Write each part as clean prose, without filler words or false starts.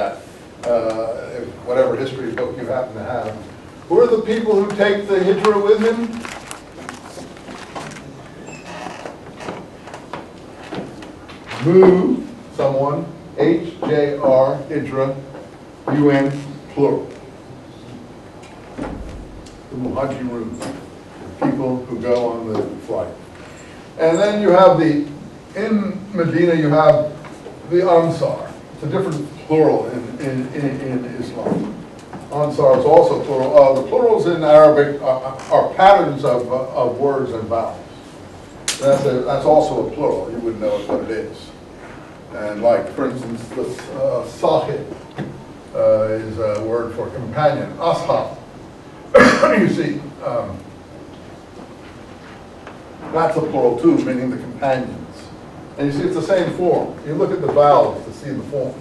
that, whatever history book you happen to have. Who are the people who take the hijra with him? Mu, someone, H-J-R, hijra, U-N, plural. The muhajirun, people who go on the flight. And then you have in Medina you have the Ansar. It's a different plural in Islam. Ansar is also plural. The plurals in Arabic are patterns of words and vowels. That's also a plural. You wouldn't know what it is. And like, for instance, the sahib is a word for companion. Ashab. You see, that's a plural too, meaning the companions. And you see it's the same form. You look at the vowels to see the form.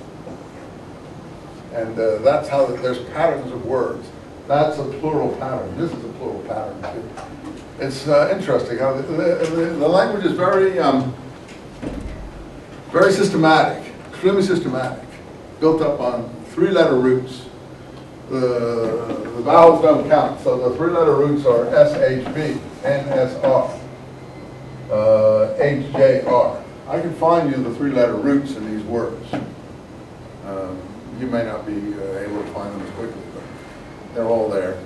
And that's how there's patterns of words. That's a plural pattern. This is a plural pattern too. It's interesting how the language is very, very systematic, extremely systematic, built up on three-letter roots. The vowels don't count, so the three-letter roots are S-H-B, N-S-R, H-J-R. I can find you the three-letter roots in these words. You may not be able to find them as quickly, but they're all there.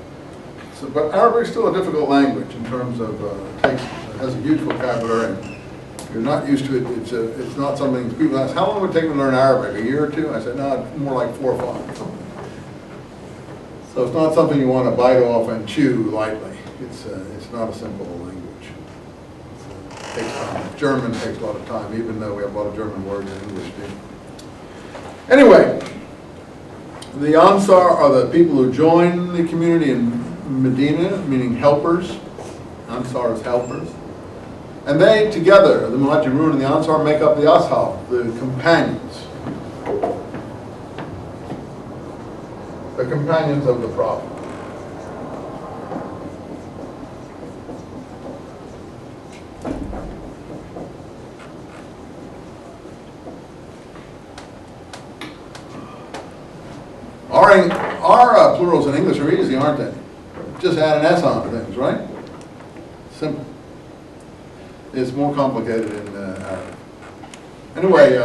So, but Arabic is still a difficult language in terms of it has a huge vocabulary. If you're not used to it, it's not something people ask, how long would it take me to learn Arabic? A year or two? I said, no, it's more like 4 or 5. So it's not something you want to bite off and chew lightly. It's not a simple language. It takes time. German takes a lot of time, even though we have a lot of German words in English too. Anyway, the Ansar are the people who join the community in Medina, meaning helpers. Ansar is helpers. And they together, the Muhajirun and the Ansar, make up the Ashab, the companions. The companions of the Prophet. Our plurals in English are easy, aren't they? Just add an S on things, right? Simple. It's more complicated in Arabic. Anyway,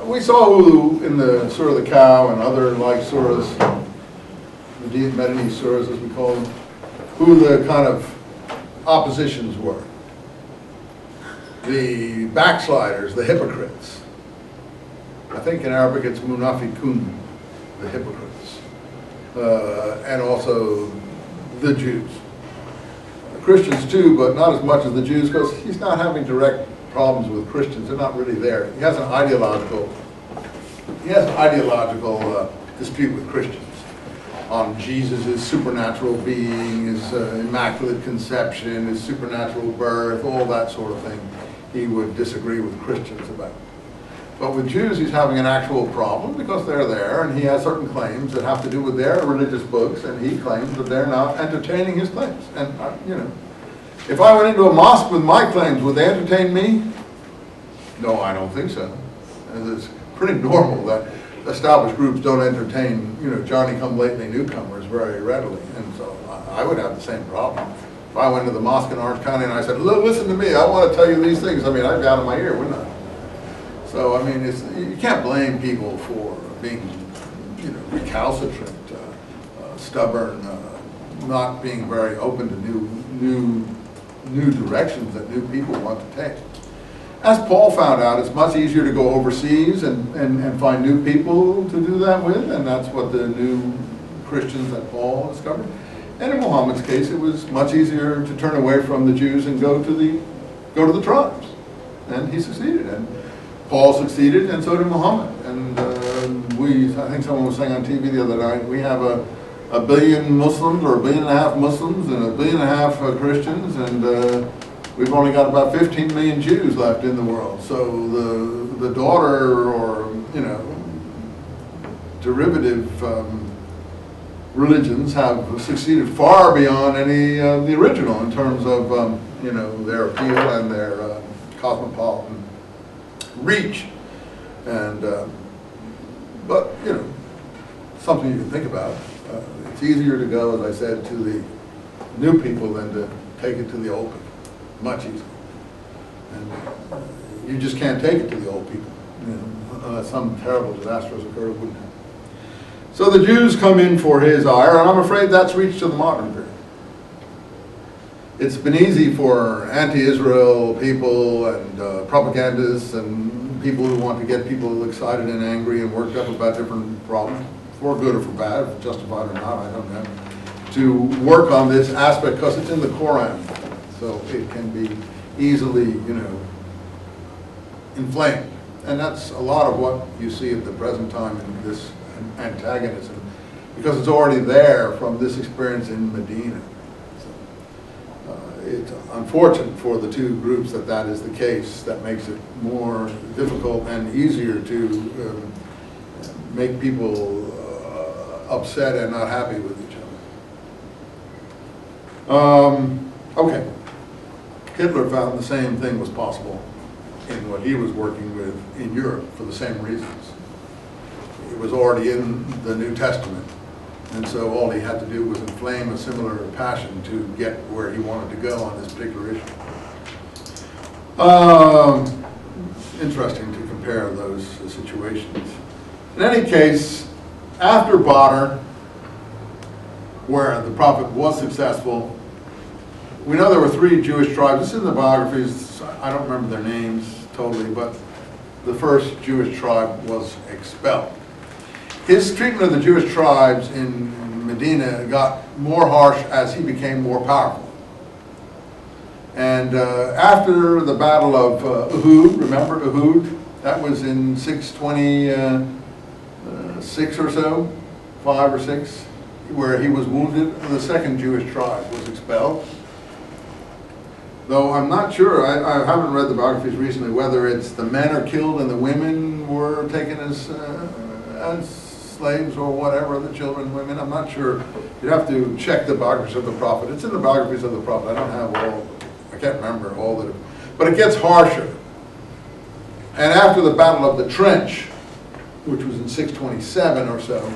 we saw who in the Surah of the Cow and other like surahs, the Medini surahs as we call them, who the kind of oppositions were. The backsliders, the hypocrites. I think in Arabic it's munafiqun, the hypocrites. And also the Jews. The Christians too, but not as much as the Jews, because he's not having direct problems with Christians. They're not really there. He has an ideological dispute with Christians on Jesus' supernatural being, his immaculate conception, his supernatural birth, all that sort of thing. He would disagree with Christians about. But with Jews, he's having an actual problem because they're there, and he has certain claims that have to do with their religious books, and he claims that they're not entertaining his claims. And, you know, if I went into a mosque with my claims, would they entertain me? No, I don't think so. And it's pretty normal that established groups don't entertain, you know, Johnny-come-lately newcomers very readily. And so I would have the same problem. If I went to the mosque in Orange County and I said, listen to me, I want to tell you these things, I mean, I'd be out of my ear, wouldn't I? So, I mean, you can't blame people for being, you know, recalcitrant, stubborn, not being very open to new directions that new people want to take. As Paul found out, it's much easier to go overseas and find new people to do that with, and that's what the new Christians that Paul discovered. And in Muhammad's case, it was much easier to turn away from the Jews and go to the tribes, and he succeeded. And Paul succeeded, and so did Muhammad. And I think someone was saying on TV the other night, we have a billion Muslims, or 1.5 billion Muslims, and 1.5 billion Christians, and we've only got about 15 million Jews left in the world. So the daughter, or, you know, derivative religions have succeeded far beyond any of the original in terms of you know, their appeal and their cosmopolitan reach. And but you know, something you can think about. It's easier to go, as I said, to the new people than to take it to the old people. Much easier. And you just can't take it to the old people. You know, unless some terrible disaster has occurred, it wouldn't happen. So the Jews come in for his ire, and I'm afraid that's reached to the modern period. It's been easy for anti-Israel people and propagandists and people who want to get people excited and angry and worked up about different problems, for good or for bad, justified or not, I don't know, to work on this aspect because it's in the Quran. So it can be easily, you know, inflamed. And that's a lot of what you see at the present time in this antagonism, because it's already there from this experience in Medina. So, it's unfortunate for the two groups that that is the case. That makes it more difficult and easier to make people upset and not happy with each other. Okay. Hitler found the same thing was possible in what he was working with in Europe for the same reasons. It was already in the New Testament, and so all he had to do was inflame a similar passion to get where he wanted to go on this particular issue. Interesting to compare those situations. In any case, after Badr, where the Prophet was successful, we know there were 3 Jewish tribes. This is in the biographies. I don't remember their names totally, but the first Jewish tribe was expelled. His treatment of the Jewish tribes in Medina got more harsh as he became more powerful. And after the Battle of Uhud, remember Uhud? That was in 626 or so, 5 or 6, where he was wounded. The second Jewish tribe was expelled. Though I'm not sure, I haven't read the biographies recently, whether it's the men are killed and the women were taken as slaves or whatever, the children, women, I'm not sure. You'd have to check the biographies of the Prophet. It's in the biographies of the Prophet. I don't have all, I can't remember all that, but it gets harsher. And after the Battle of the Trench, which was in 627 or so,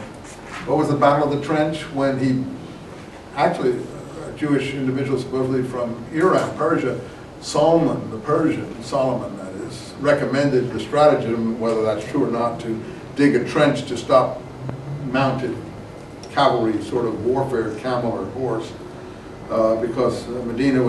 what was the Battle of the Trench? When he, actually, Jewish individual supposedly from Iran, Persia, Solomon, the Persian, Solomon that is, recommended the stratagem, whether that's true or not, to dig a trench to stop mounted cavalry sort of warfare, camel or horse, because Medina was